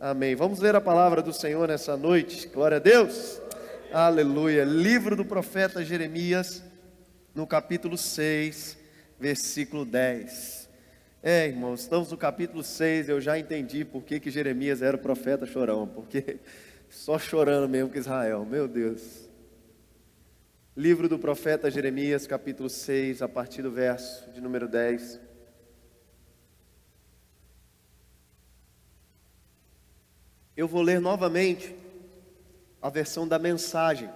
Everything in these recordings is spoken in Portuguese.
Amém. Vamos ler a palavra do Senhor nessa noite. Glória a Deus. Aleluia. Livro do profeta Jeremias, no capítulo 6, versículo 10. Irmãos, estamos no capítulo 6, eu já entendi por que Jeremias era o profeta chorão, porque só chorando mesmo que Israel, meu Deus. Livro do profeta Jeremias, capítulo 6, a partir do verso de número 10. Eu vou ler novamente a versão da Mensagem.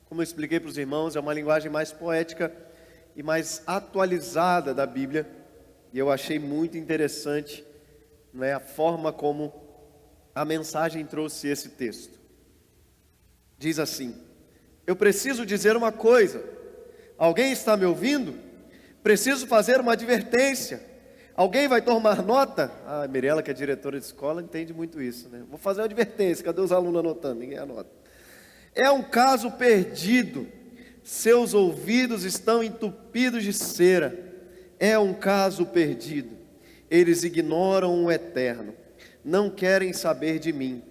Como eu expliquei para os irmãos, é uma linguagem mais poética e mais atualizada da Bíblia. E eu achei muito interessante, a forma como a Mensagem trouxe esse texto. Diz assim: eu preciso dizer uma coisa. Alguém está me ouvindo? Preciso fazer uma advertência. Alguém vai tomar nota? A Mirela, que é diretora de escola, entende muito isso, né? Vou fazer uma advertência. Cadê os alunos anotando? Ninguém anota. É um caso perdido. Seus ouvidos estão entupidos de cera. É um caso perdido. Eles ignoram o eterno. Não querem saber de mim.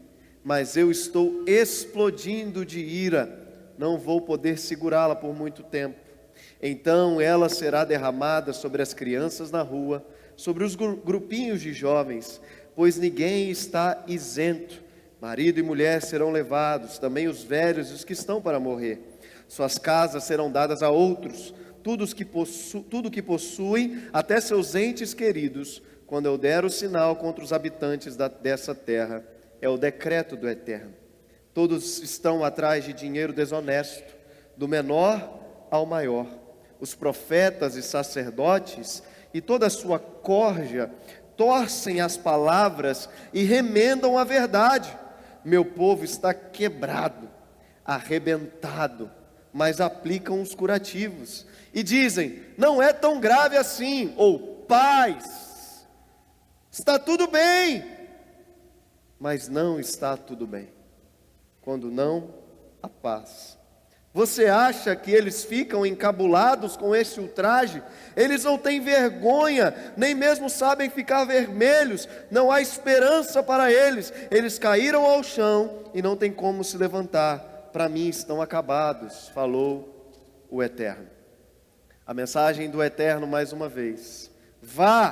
Mas eu estou explodindo de ira. Não vou poder segurá-la por muito tempo. Então ela será derramada sobre as crianças na rua, sobre os grupinhos de jovens, pois ninguém está isento. Marido e mulher serão levados, também os velhos e os que estão para morrer. Suas casas serão dadas a outros, tudo que possuem, até seus entes queridos, quando eu der o sinal contra os habitantes dessa terra. É o decreto do Eterno. Todos estão atrás de dinheiro desonesto, do menor ao maior. Os profetas e sacerdotes e toda a sua corja torcem as palavras e remendam a verdade. Meu povo está quebrado, arrebentado, mas aplicam os curativos. E dizem, não é tão grave assim, ou paz, está tudo bem. Mas não está tudo bem. Quando não, a paz. Você acha que eles ficam encabulados com esse ultraje? Eles não têm vergonha, nem mesmo sabem ficar vermelhos. Não há esperança para eles. Eles caíram ao chão e não tem como se levantar. Para mim estão acabados, falou o Eterno. A mensagem do Eterno mais uma vez. Vá,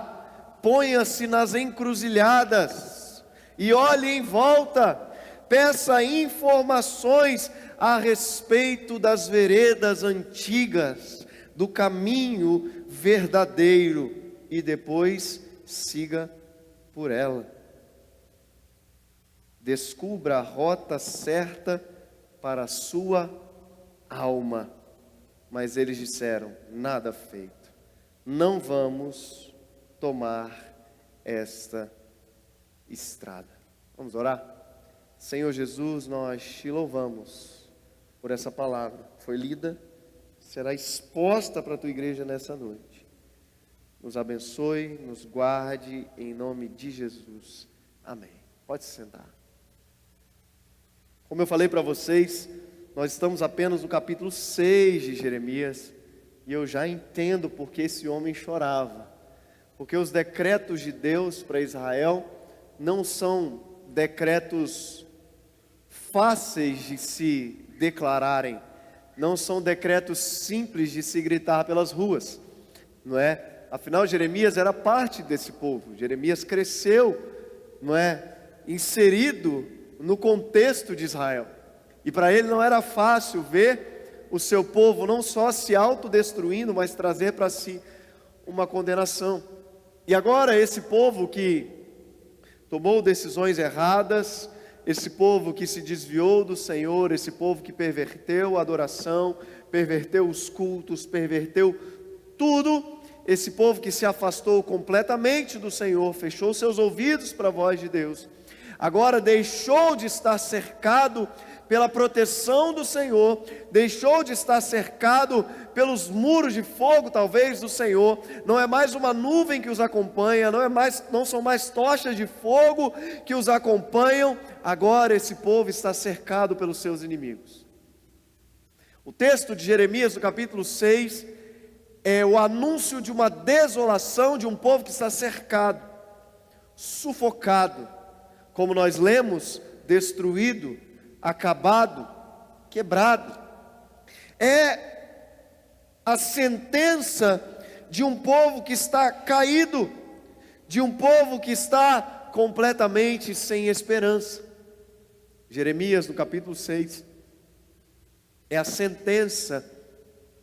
ponha-se nas encruzilhadas e olhe em volta. Peça informações a respeito das veredas antigas, do caminho verdadeiro, e depois siga por ela. Descubra a rota certa para a sua alma. Mas eles disseram, nada feito. Não vamos tomar esta estrada. Vamos orar? Senhor Jesus, nós te louvamos por essa palavra. Foi lida, será exposta para a tua igreja nessa noite. Nos abençoe, nos guarde, em nome de Jesus. Amém. Pode se sentar. Como eu falei para vocês, nós estamos apenas no capítulo 6 de Jeremias. E eu já entendo porque esse homem chorava. Porque os decretos de Deus para Israel não são decretos fáceis de se declararem, não são decretos simples de se gritar pelas ruas, não é? Afinal, Jeremias era parte desse povo. Jeremias cresceu, inserido no contexto de Israel. E para ele não era fácil ver o seu povo não só se autodestruindo, mas trazer para si uma condenação. E agora esse povo que tomou decisões erradas, esse povo que se desviou do Senhor, esse povo que perverteu a adoração, perverteu os cultos, perverteu tudo, esse povo que se afastou completamente do Senhor, fechou seus ouvidos para a voz de Deus, agora deixou de estar cercado pela proteção do Senhor, deixou de estar cercado pelos muros de fogo talvez do Senhor. Não é mais uma nuvem que os acompanha, não são mais tochas de fogo que os acompanham. Agora esse povo está cercado pelos seus inimigos. O texto de Jeremias, no capítulo 6, é o anúncio de uma desolação de um povo que está cercado, sufocado, como nós lemos, destruído, acabado, quebrado. É a sentença de um povo que está caído, de um povo que está completamente sem esperança. Jeremias, no capítulo 6, é a sentença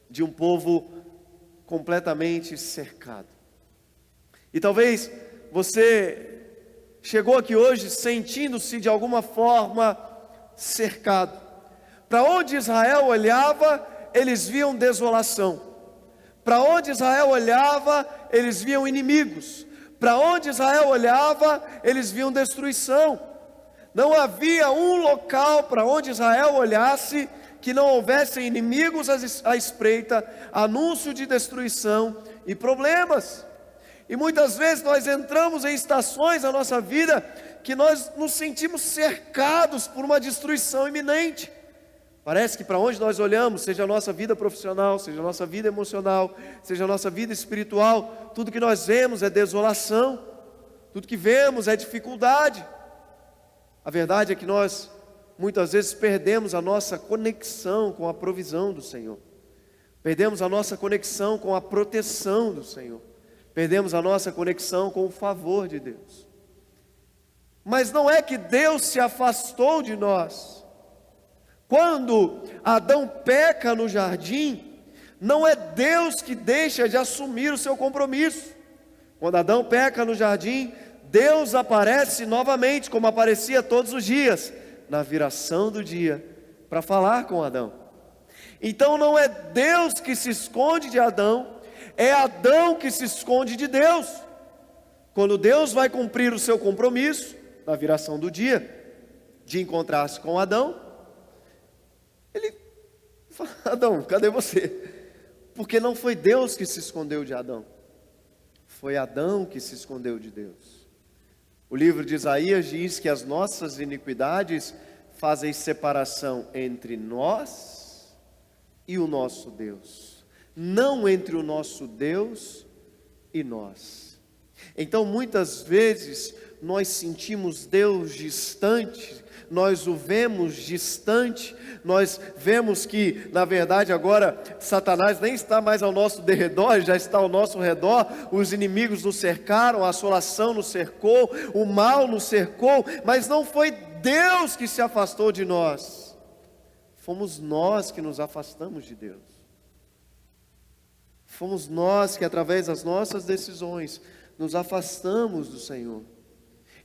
de um povo completamente cercado. E talvez você chegou aqui hoje sentindo-se de alguma forma cercado. Para onde Israel olhava, eles viam desolação. Para onde Israel olhava, eles viam inimigos. Para onde Israel olhava, eles viam destruição. Não havia um local para onde Israel olhasse que não houvesse inimigos à espreita, anúncio de destruição e problemas. E muitas vezes nós entramos em estações da nossa vida que nós nos sentimos cercados por uma destruição iminente. Parece que para onde nós olhamos, seja a nossa vida profissional, seja a nossa vida emocional, seja a nossa vida espiritual, tudo que nós vemos é desolação, tudo que vemos é dificuldade. A verdade é que nós muitas vezes perdemos a nossa conexão com a provisão do Senhor, perdemos a nossa conexão com a proteção do Senhor, perdemos a nossa conexão com o favor de Deus. Mas não é que Deus se afastou de nós. Quando Adão peca no jardim, não é Deus que deixa de assumir o seu compromisso. Quando Adão peca no jardim, Deus aparece novamente, como aparecia todos os dias, na viração do dia, para falar com Adão. Então não é Deus que se esconde de Adão, é Adão que se esconde de Deus. Quando Deus vai cumprir o seu compromisso, na viração do dia, de encontrar-se com Adão, ele fala: Adão, cadê você? Porque não foi Deus que se escondeu de Adão, foi Adão que se escondeu de Deus. O livro de Isaías diz que as nossas iniquidades fazem separação entre nós e o nosso Deus, não entre o nosso Deus e nós. Então muitas vezes nós sentimos Deus distante, nós o vemos distante, nós vemos que na verdade agora Satanás nem está mais ao nosso derredor, já está ao nosso redor, os inimigos nos cercaram, a assolação nos cercou, o mal nos cercou, mas não foi Deus que se afastou de nós, fomos nós que nos afastamos de Deus, fomos nós que através das nossas decisões nos afastamos do Senhor.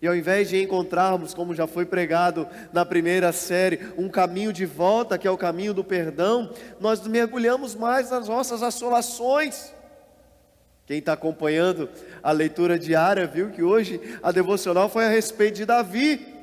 E ao invés de encontrarmos, como já foi pregado na primeira série, um caminho de volta, que é o caminho do perdão, nós mergulhamos mais nas nossas assolações. Quem está acompanhando a leitura diária viu que hoje a devocional foi a respeito de Davi.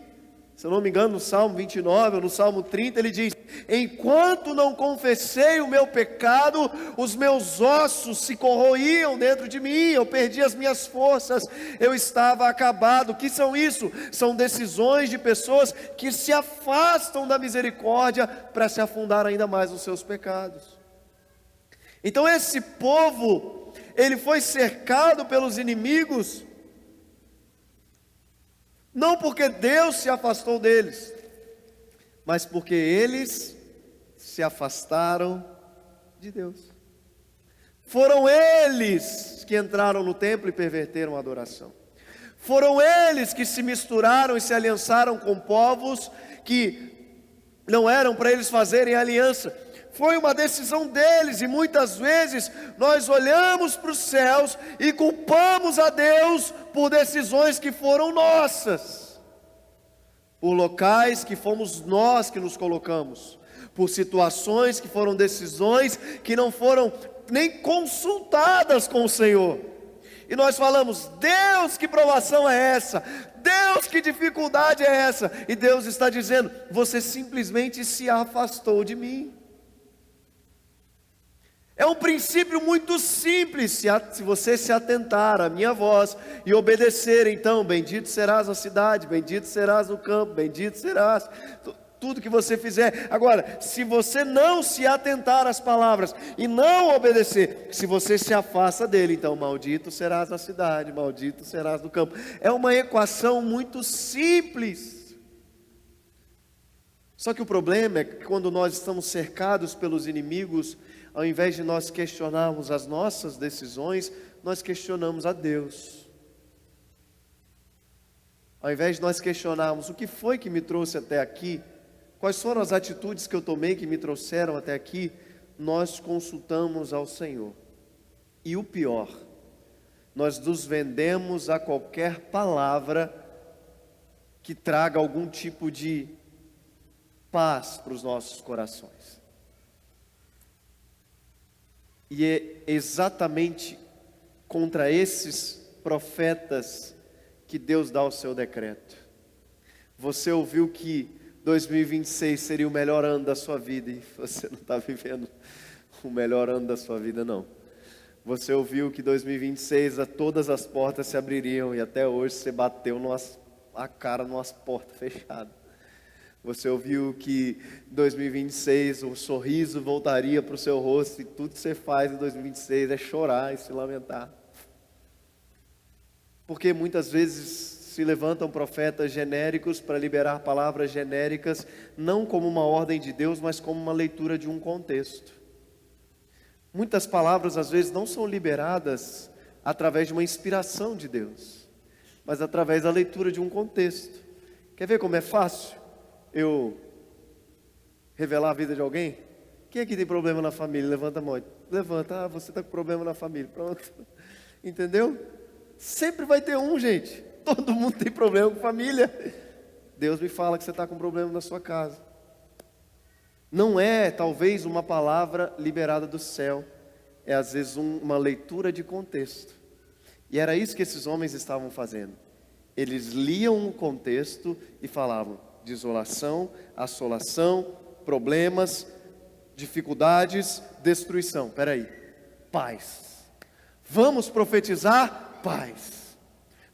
Se eu não me engano, no Salmo 29 ou no Salmo 30, ele diz: enquanto não confessei o meu pecado, os meus ossos se corroíam dentro de mim, eu perdi as minhas forças, eu estava acabado. O que são isso? São decisões de pessoas que se afastam da misericórdia para se afundar ainda mais nos seus pecados. Então esse povo, ele foi cercado pelos inimigos, não porque Deus se afastou deles, mas porque eles se afastaram de Deus. Foram eles que entraram no templo e perverteram a adoração. Foram eles que se misturaram e se aliançaram com povos que não eram para eles fazerem aliança. Foi uma decisão deles, e muitas vezes nós olhamos para os céus e culpamos a Deus por decisões que foram nossas, por locais que fomos nós que nos colocamos, por situações que foram decisões que não foram nem consultadas com o Senhor. E nós falamos: Deus, que provação é essa? Deus, que dificuldade é essa? E Deus está dizendo: você simplesmente se afastou de mim. É um princípio muito simples. Se você se atentar à minha voz e obedecer, então bendito serás na cidade, bendito serás no campo, bendito serás. tudo que você fizer. Agora, se você não se atentar às palavras e não obedecer, se você se afasta dele, então maldito serás na cidade, maldito serás no campo. É uma equação muito simples. Só que o problema é que quando nós estamos cercados pelos inimigos, ao invés de nós questionarmos as nossas decisões, nós questionamos a Deus. Ao invés de nós questionarmos o que foi que me trouxe até aqui, quais foram as atitudes que eu tomei que me trouxeram até aqui, nós consultamos ao Senhor. E o pior, nós nos vendemos a qualquer palavra que traga algum tipo de paz para os nossos corações. E é exatamente contra esses profetas que Deus dá o seu decreto. Você ouviu que 2026 seria o melhor ano da sua vida e você não está vivendo o melhor ano da sua vida, não. Você ouviu que 2026 todas as portas se abririam e até hoje você bateu a cara numas portas fechadas. Você ouviu que 2026 o sorriso voltaria para o seu rosto e tudo que você faz em 2026 é chorar e se lamentar. Porque muitas vezes se levantam profetas genéricos para liberar palavras genéricas, não como uma ordem de Deus, mas como uma leitura de um contexto. Muitas palavras às vezes não são liberadas através de uma inspiração de Deus, mas através da leitura de um contexto. Quer ver como é fácil eu revelar a vida de alguém? Quem aqui tem problema na família? Levanta a mão. Levanta, você está com problema na família. Pronto. Entendeu? Sempre vai ter um, gente. Todo mundo tem problema com família. Deus me fala que você está com problema na sua casa. Não é talvez uma palavra liberada do céu. É às vezes uma leitura de contexto. E era isso que esses homens estavam fazendo. Eles liam o contexto e falavam: desolação, assolação, problemas, dificuldades, destruição. Espera aí, paz. Vamos profetizar paz,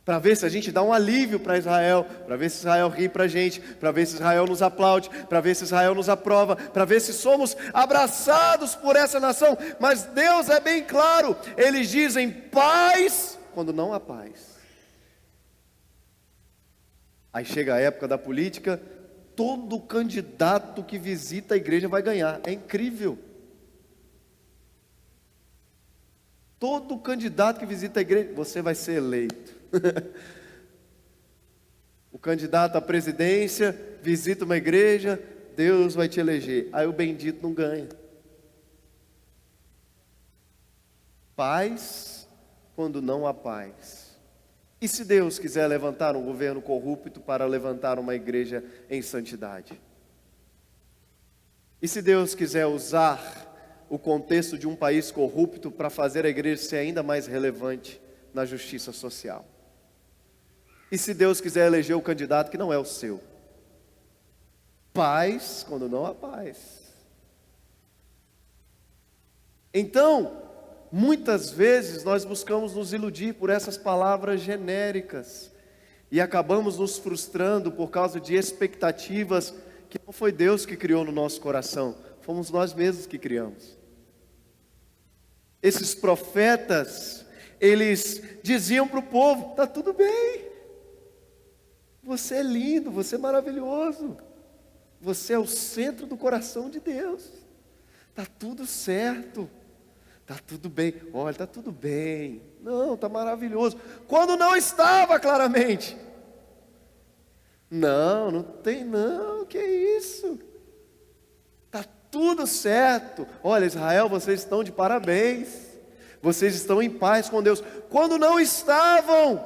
para ver se a gente dá um alívio para Israel, para ver se Israel ri para a gente, para ver se Israel nos aplaude, para ver se Israel nos aprova, para ver se somos abraçados por essa nação. Mas Deus é bem claro, eles dizem paz quando não há paz. Aí chega a época da política, todo candidato que visita a igreja vai ganhar. É incrível. Todo candidato que visita a igreja, você vai ser eleito. O candidato à presidência visita uma igreja, Deus vai te eleger. Aí o bendito não ganha. Paz quando não há paz. E se Deus quiser levantar um governo corrupto para levantar uma igreja em santidade? E se Deus quiser usar o contexto de um país corrupto para fazer a igreja ser ainda mais relevante na justiça social? E se Deus quiser eleger o candidato que não é o seu? Paz quando não há paz. Então, muitas vezes nós buscamos nos iludir por essas palavras genéricas e acabamos nos frustrando por causa de expectativas que não foi Deus que criou no nosso coração, fomos nós mesmos que criamos. Esses profetas, eles diziam para o povo: está tudo bem, você é lindo, você é maravilhoso, você é o centro do coração de Deus, está tudo certo, está tudo bem, olha, está tudo bem, não, está maravilhoso, quando não estava claramente. Não tem não, que isso? Está tudo certo. Olha, Israel, vocês estão de parabéns. Vocês estão em paz com Deus. Quando não estavam,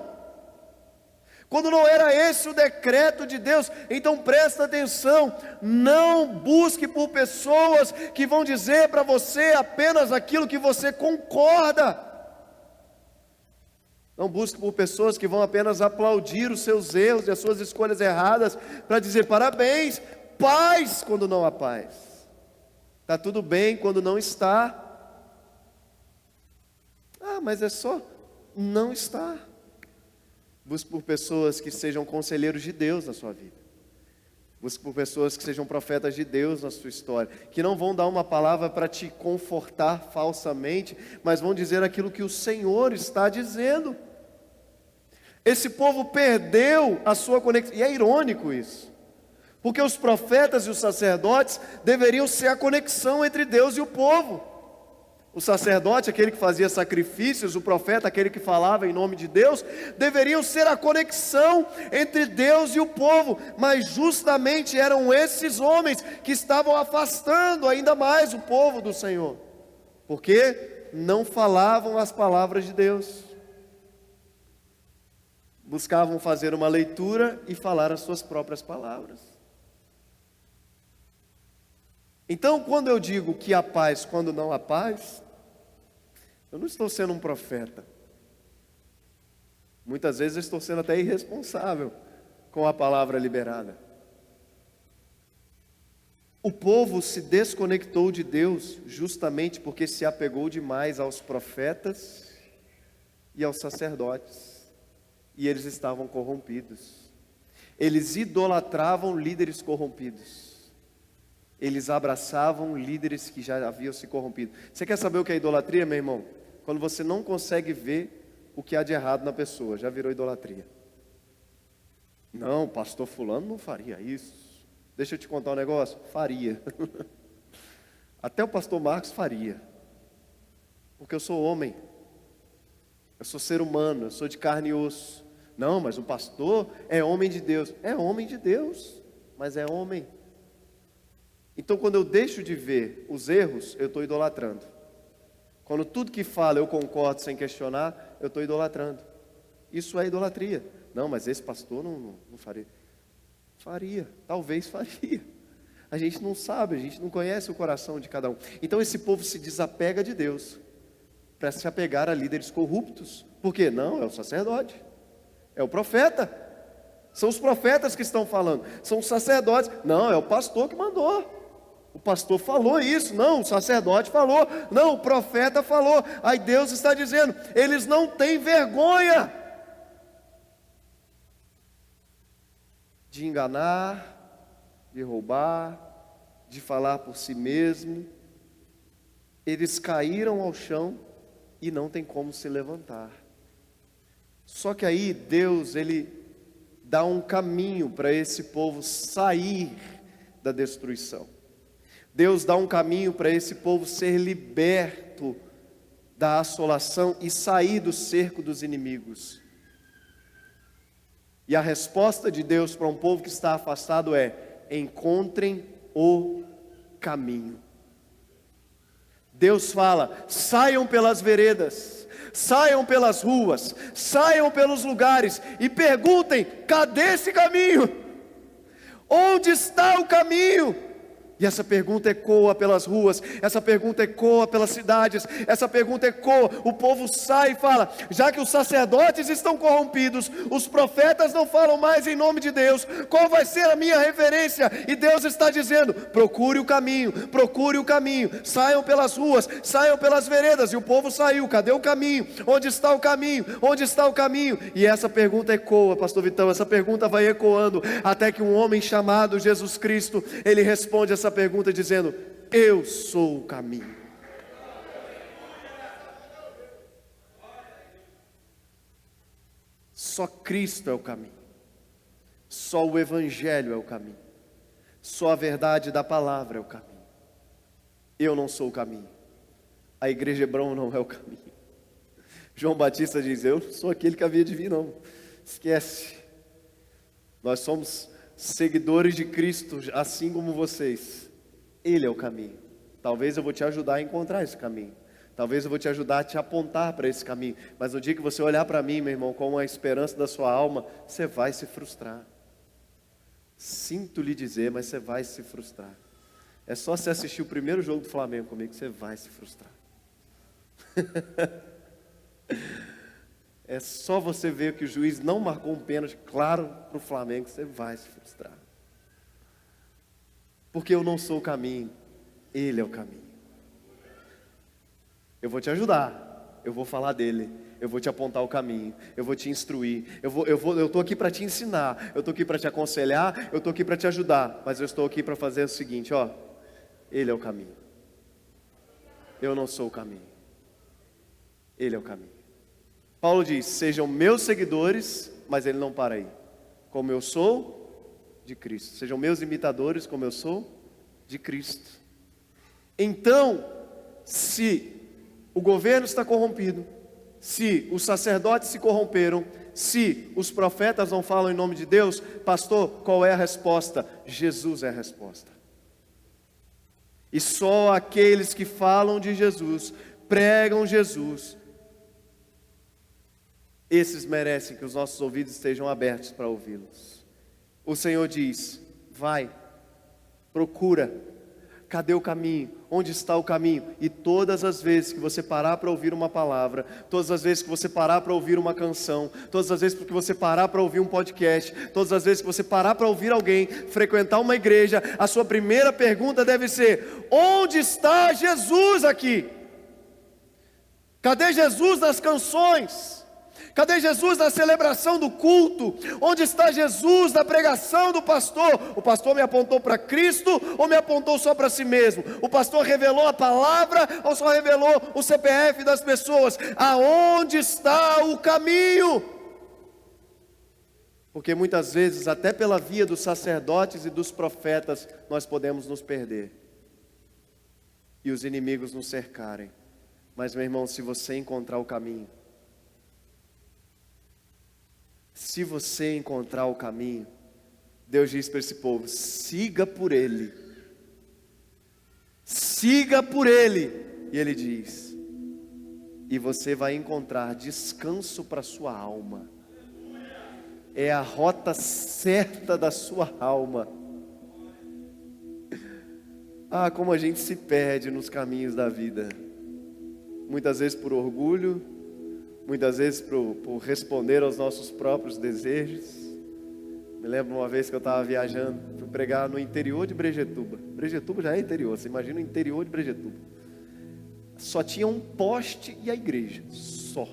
quando não era esse o decreto de Deus, então presta atenção. Não busque por pessoas que vão dizer para você apenas aquilo que você concorda. Não busque por pessoas que vão apenas aplaudir os seus erros e as suas escolhas erradas, para dizer parabéns. Paz quando não há paz. Está tudo bem quando não está. Ah, mas é só não está. Busque por pessoas que sejam conselheiros de Deus na sua vida. Busque por pessoas que sejam profetas de Deus na sua história, que não vão dar uma palavra para te confortar falsamente, mas vão dizer aquilo que o Senhor está dizendo. Esse povo perdeu a sua conexão, e é irônico isso, porque os profetas e os sacerdotes deveriam ser a conexão entre Deus e o povo. O sacerdote, aquele que fazia sacrifícios, o profeta, aquele que falava em nome de Deus, deveriam ser a conexão entre Deus e o povo, mas justamente eram esses homens que estavam afastando ainda mais o povo do Senhor, porque não falavam as palavras de Deus, buscavam fazer uma leitura e falar as suas próprias palavras. Então, quando eu digo que há paz quando não há paz, eu não estou sendo um profeta. Muitas vezes eu estou sendo até irresponsável com a palavra liberada. O povo se desconectou de Deus justamente porque se apegou demais aos profetas e aos sacerdotes. E eles estavam corrompidos. Eles idolatravam líderes corrompidos. Eles abraçavam líderes que já haviam se corrompido. Você quer saber o que é idolatria, meu irmão? Quando você não consegue ver o que há de errado na pessoa, já virou idolatria. Não, pastor fulano não faria isso. Deixa eu te contar um negócio, faria. Até o pastor Marcos faria. Porque eu sou homem. Eu sou ser humano, eu sou de carne e osso. Não, mas o pastor é homem de Deus. É homem de Deus, mas é homem. Então, quando eu deixo de ver os erros, eu estou idolatrando. Quando tudo que fala eu concordo sem questionar, eu estou idolatrando. Isso é idolatria. Não, mas esse pastor não faria. Faria, talvez faria. A gente não sabe, a gente não conhece o coração de cada um. Então esse povo se desapega de Deus para se apegar a líderes corruptos. Por quê? Não, é o sacerdote, é o profeta. São os profetas que estão falando, são os sacerdotes. Não, é o pastor que mandou. O pastor falou isso, não, o sacerdote falou, não, o profeta falou. Aí Deus está dizendo, eles não têm vergonha de enganar, de roubar, de falar por si mesmo. Eles caíram ao chão e não tem como se levantar. Só que aí Deus, Ele dá um caminho para esse povo sair da destruição. Deus dá um caminho para esse povo ser liberto da assolação e sair do cerco dos inimigos. E a resposta de Deus para um povo que está afastado é: encontrem o caminho. Deus fala: saiam pelas veredas, saiam pelas ruas, saiam pelos lugares e perguntem: cadê esse caminho? Onde está o caminho? E essa pergunta ecoa pelas ruas, essa pergunta ecoa pelas cidades, essa pergunta ecoa, o povo sai e fala: já que os sacerdotes estão corrompidos, os profetas não falam mais em nome de Deus, qual vai ser a minha referência? E Deus está dizendo: procure o caminho, saiam pelas ruas, saiam pelas veredas. E o povo saiu, cadê o caminho? Onde está o caminho? Onde está o caminho? E essa pergunta ecoa, pastor Vitão, essa pergunta vai ecoando, até que um homem chamado Jesus Cristo, ele responde essa pergunta dizendo: eu sou o caminho. Só Cristo é o caminho, só o Evangelho é o caminho, só a verdade da palavra é o caminho. Eu não sou o caminho, a igreja Hebron não é o caminho. João Batista diz: eu não sou aquele que havia de vir, não, esquece. Nós somos seguidores de Cristo, assim como vocês. Ele é o caminho. Talvez eu vou te ajudar a encontrar esse caminho. Talvez eu vou te ajudar a te apontar para esse caminho. Mas no dia que você olhar para mim, meu irmão, com a esperança da sua alma, você vai se frustrar. Sinto lhe dizer, mas você vai se frustrar. É só você assistir o primeiro jogo do Flamengo comigo que você vai se frustrar. É só você ver que o juiz não marcou um pênalti claro para o Flamengo, você vai se frustrar. Porque eu não sou o caminho, Ele é o caminho. Eu vou te ajudar, eu vou falar dele, eu vou te apontar o caminho, eu vou te instruir, eu estou aqui para te ensinar, eu estou aqui para te aconselhar, eu estou aqui para te ajudar, mas eu estou aqui para fazer o seguinte, ó, Ele é o caminho. Eu não sou o caminho. Ele é o caminho. Paulo diz, sejam meus seguidores, mas ele não para aí. Como eu sou de Cristo. Sejam meus imitadores, como eu sou de Cristo. Então, se o governo está corrompido, se os sacerdotes se corromperam, se os profetas não falam em nome de Deus, pastor, qual é a resposta? Jesus é a resposta. E só aqueles que falam de Jesus, pregam Jesus, esses merecem que os nossos ouvidos estejam abertos para ouvi-los. O Senhor diz, vai, procura, cadê o caminho? Onde está o caminho? E todas as vezes que você parar para ouvir uma palavra, todas as vezes que você parar para ouvir uma canção, todas as vezes que você parar para ouvir um podcast, todas as vezes que você parar para ouvir alguém, frequentar uma igreja, a sua primeira pergunta deve ser, onde está Jesus aqui? Cadê Jesus nas canções? Cadê Jesus na celebração do culto? Onde está Jesus na pregação do pastor? O pastor me apontou para Cristo ou me apontou só para si mesmo? O pastor revelou a palavra ou só revelou o CPF das pessoas? Aonde está o caminho? Porque muitas vezes, até pela via dos sacerdotes e dos profetas, nós podemos nos perder e os inimigos nos cercarem. Mas, meu irmão, se você encontrar o caminho, se você encontrar o caminho, Deus diz para esse povo, siga por ele. Siga por ele. E ele diz, e você vai encontrar descanso para sua alma. É a rota certa da sua alma. Ah, como a gente se perde nos caminhos da vida. Muitas vezes por orgulho, muitas vezes por responder aos nossos próprios desejos. Me lembro uma vez que eu estava viajando, fui pregar no interior de Brejetuba. Brejetuba já é interior, você imagina o interior de Brejetuba. Só tinha um poste e a igreja, só.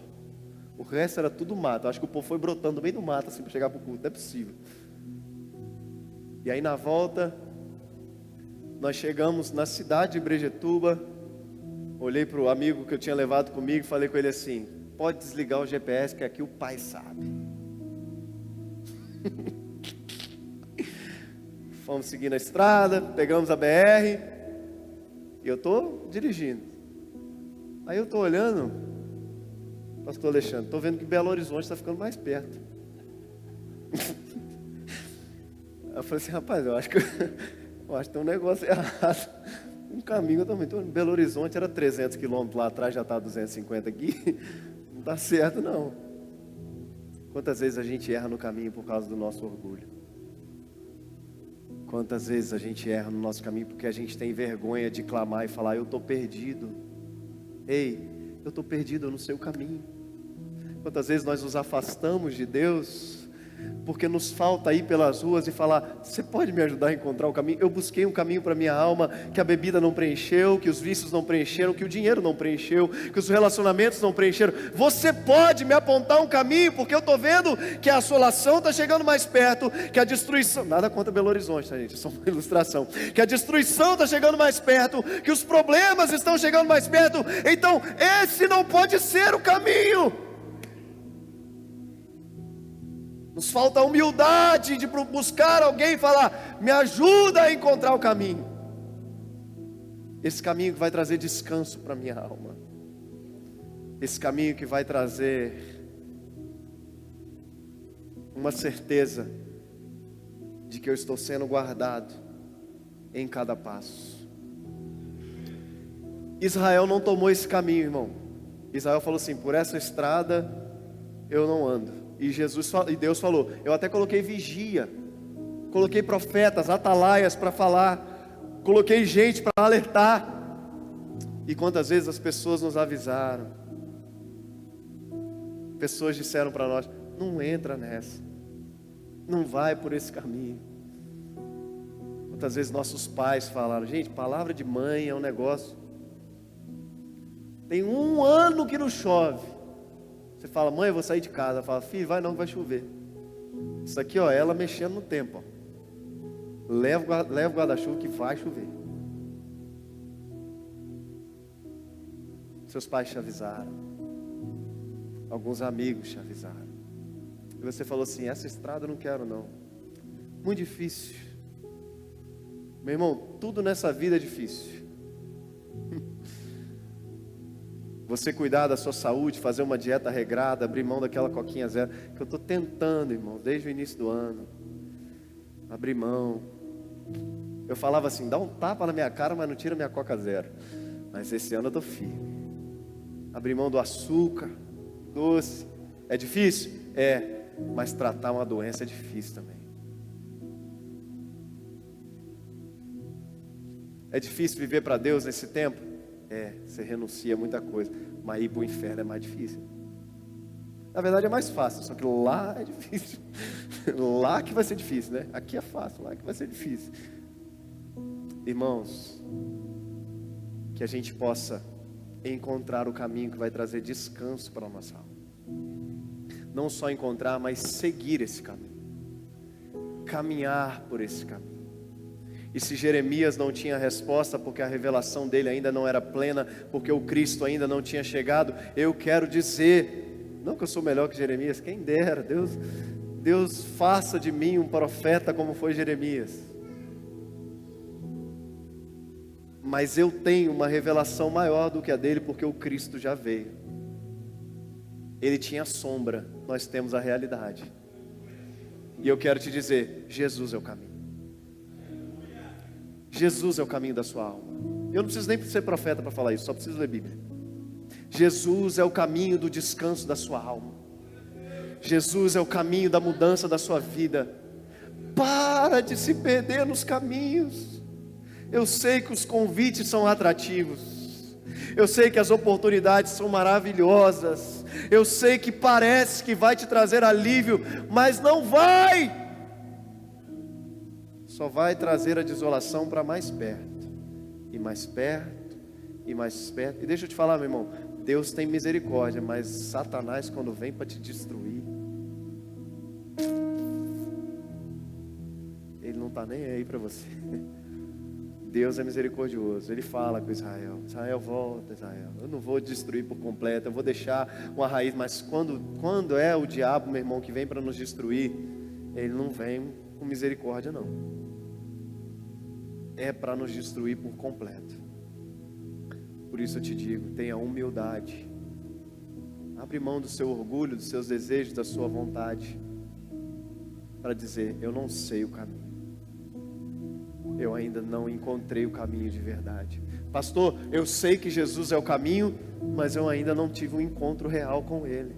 O resto era tudo mato. Acho que o povo foi brotando no meio do mato assim para chegar para o culto, não é possível. E aí na volta, nós chegamos na cidade de Brejetuba. Olhei para o amigo que eu tinha levado comigo e falei com ele assim, pode desligar o GPS que aqui o pai sabe. Fomos seguindo a estrada, pegamos a BR, e eu estou dirigindo. Aí eu estou olhando, pastor Alexandre, estou vendo que Belo Horizonte está ficando mais perto. Eu falei assim, rapaz, eu acho que tem um negócio errado. Um caminho eu também, estou em Belo Horizonte, era 300 quilômetros lá atrás, já está 250 aqui. Não está certo não. Quantas vezes a gente erra no caminho por causa do nosso orgulho? Quantas vezes a gente erra no nosso caminho porque a gente tem vergonha de clamar e falar, eu estou perdido. Ei, eu estou perdido, eu não sei o caminho. Quantas vezes nós nos afastamos de Deus porque nos falta ir pelas ruas e falar, você pode me ajudar a encontrar o caminho? Eu busquei um caminho para minha alma, que a bebida não preencheu, que os vícios não preencheram, que o dinheiro não preencheu, que os relacionamentos não preencheram. Você pode me apontar um caminho, porque eu estou vendo que a assolação está chegando mais perto, que a destruição, nada contra Belo Horizonte, tá, gente? É só uma ilustração, que a destruição está chegando mais perto, que os problemas estão chegando mais perto, então esse não pode ser o caminho. Nos falta a humildade de buscar alguém e falar, me ajuda a encontrar o caminho. Esse caminho que vai trazer descanso para a minha alma. Esse caminho que vai trazer uma certeza de que eu estou sendo guardado em cada passo. Israel não tomou esse caminho, irmão. Israel falou assim, por essa estrada eu não ando. E Deus falou, eu até coloquei vigia, coloquei profetas, atalaias para falar, coloquei gente para alertar. E quantas vezes as pessoas nos avisaram, pessoas disseram para nós, não entra nessa, não vai por esse caminho. Quantas vezes nossos pais falaram, gente, palavra de mãe é um negócio, tem 1 ano que não chove, Você fala, mãe, eu vou sair de casa. Ela fala, filho, vai não, vai chover. Isso aqui, ó, ela mexendo no tempo, ó. Leva o guarda-chuva que vai chover. Seus pais te avisaram. Alguns amigos te avisaram. E você falou assim, essa estrada eu não quero não. Muito difícil. Meu irmão, tudo nessa vida é difícil. Você cuidar da sua saúde, fazer uma dieta regrada, abrir mão daquela coquinha zero, que eu estou tentando, irmão, desde o início do ano. Abrir mão. Eu falava assim, dá um tapa na minha cara, mas não tira minha coca zero. Mas esse ano eu estou firme. Abrir mão do açúcar, doce. É difícil? É. Mas tratar uma doença é difícil também. É difícil viver para Deus nesse tempo? É, você renuncia a muita coisa. Mas ir para o inferno é mais difícil. Na verdade é mais fácil, só que lá é difícil. Lá que vai ser difícil, né? Aqui é fácil, lá que vai ser difícil. Irmãos, que a gente possa encontrar o caminho que vai trazer descanso para a nossa alma. Não só encontrar, mas seguir esse caminho. Caminhar por esse caminho. E se Jeremias não tinha resposta, porque a revelação dele ainda não era plena, porque o Cristo ainda não tinha chegado, eu quero dizer, não que eu sou melhor que Jeremias, quem dera, Deus faça de mim um profeta como foi Jeremias. Mas eu tenho uma revelação maior do que a dele, porque o Cristo já veio. Ele tinha sombra, nós temos a realidade. E eu quero te dizer, Jesus é o caminho. Jesus é o caminho da sua alma. Eu não preciso nem ser profeta para falar isso, só preciso ler Bíblia. Jesus é o caminho do descanso da sua alma. Jesus é o caminho da mudança da sua vida. Para de se perder nos caminhos. Eu sei que os convites são atrativos. Eu sei que as oportunidades são maravilhosas. Eu sei que parece que vai te trazer alívio, mas não vai. Só vai trazer a desolação para mais perto, e mais perto, e mais perto. E deixa eu te falar, meu irmão, Deus tem misericórdia, mas Satanás, quando vem para te destruir, ele não está nem aí para você. Deus é misericordioso. Ele fala com Israel, Israel, volta, Israel, eu não vou destruir por completo, eu vou deixar uma raiz. Mas quando é o diabo, meu irmão, que vem para nos destruir, ele não vem com misericórdia não. É para nos destruir por completo. Por isso eu te digo, tenha humildade. Abre mão do seu orgulho, dos seus desejos, da sua vontade, para dizer, eu não sei o caminho. Eu ainda não encontrei o caminho de verdade. Pastor, eu sei que Jesus é o caminho, mas eu ainda não tive um encontro real com Ele.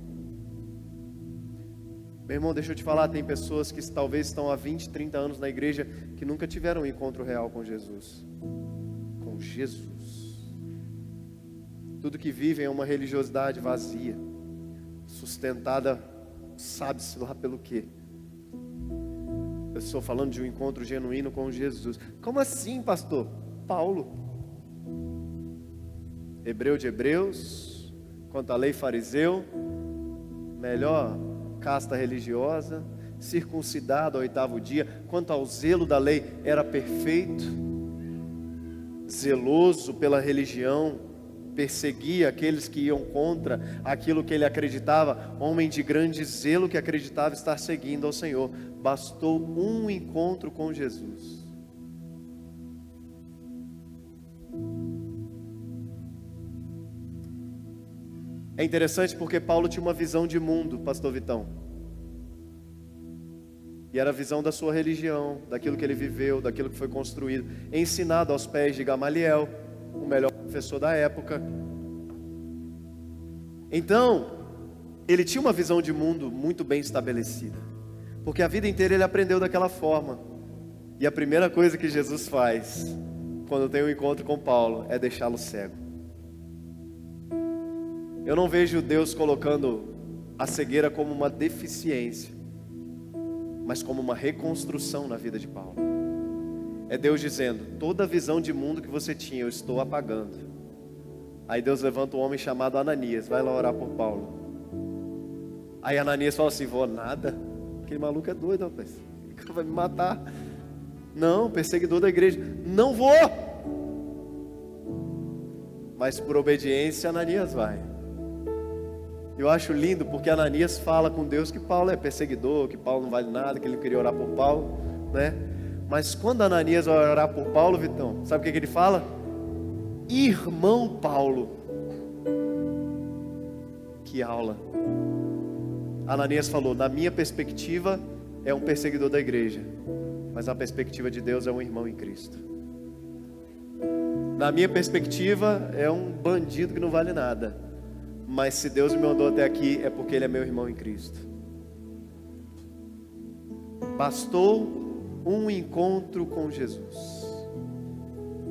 Meu irmão, deixa eu te falar, tem pessoas que talvez estão há 20, 30 anos na igreja, que nunca tiveram um encontro real com Jesus. Com Jesus. Tudo que vivem é uma religiosidade vazia, sustentada, sabe-se lá pelo quê. Eu estou falando de um encontro genuíno com Jesus. Como assim, pastor? Paulo, hebreu de hebreus, quanto à lei fariseu, melhor casta religiosa, circuncidado ao 8º dia, quanto ao zelo da lei, era perfeito, zeloso pela religião, perseguia aqueles que iam contra aquilo que ele acreditava, homem de grande zelo que acreditava estar seguindo ao Senhor. Bastou um encontro com Jesus. É interessante porque Paulo tinha uma visão de mundo, pastor Vitão. E era a visão da sua religião, daquilo que ele viveu, daquilo que foi construído, ensinado aos pés de Gamaliel, o melhor professor da época. Então, ele tinha uma visão de mundo muito bem estabelecida, porque a vida inteira ele aprendeu daquela forma. E a primeira coisa que Jesus faz, quando tem um encontro com Paulo, é deixá-lo cego. Eu não vejo Deus colocando a cegueira como uma deficiência, mas como uma reconstrução na vida de Paulo. É Deus dizendo, toda a visão de mundo que você tinha, eu estou apagando. Aí Deus levanta um homem chamado Ananias, vai lá orar por Paulo. Aí Ananias fala assim: vou nada, aquele maluco é doido, rapaz, ele vai me matar. Não, perseguidor da igreja, não vou. Mas por obediência Ananias vai. Eu acho lindo porque Ananias fala com Deus que Paulo é perseguidor, que Paulo não vale nada, que ele queria orar por Paulo, né? Mas quando Ananias vai orar por Paulo, Vitão, sabe o que ele fala? Irmão Paulo. Que aula. Ananias falou: na minha perspectiva é um perseguidor da igreja, mas na perspectiva de Deus é um irmão em Cristo. Na minha perspectiva é um bandido que não vale nada, mas se Deus me mandou até aqui é porque ele é meu irmão em Cristo. Bastou um encontro com Jesus.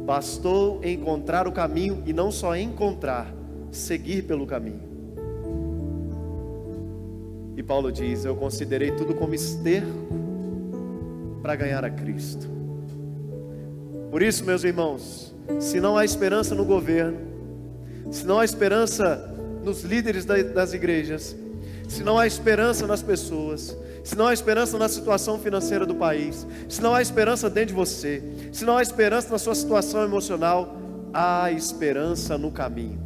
Bastou encontrar o caminho, e não só encontrar, seguir pelo caminho. E Paulo diz: eu considerei tudo como esterco para ganhar a Cristo. Por isso, meus irmãos, se não há esperança no governo, se não há esperança nos líderes das igrejas, se não há esperança nas pessoas, se não há esperança na situação financeira do país, se não há esperança dentro de você, se não há esperança na sua situação emocional, há esperança no caminho.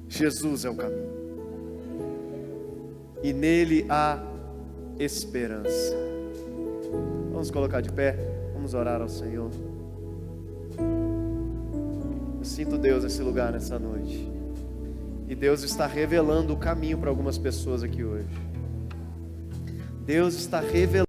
Jesus é o caminho, e nele há esperança. Vamos colocar de pé, vamos orar ao Senhor. Eu sinto Deus nesse lugar nessa noite, e Deus está revelando o caminho para algumas pessoas aqui hoje. Deus está revelando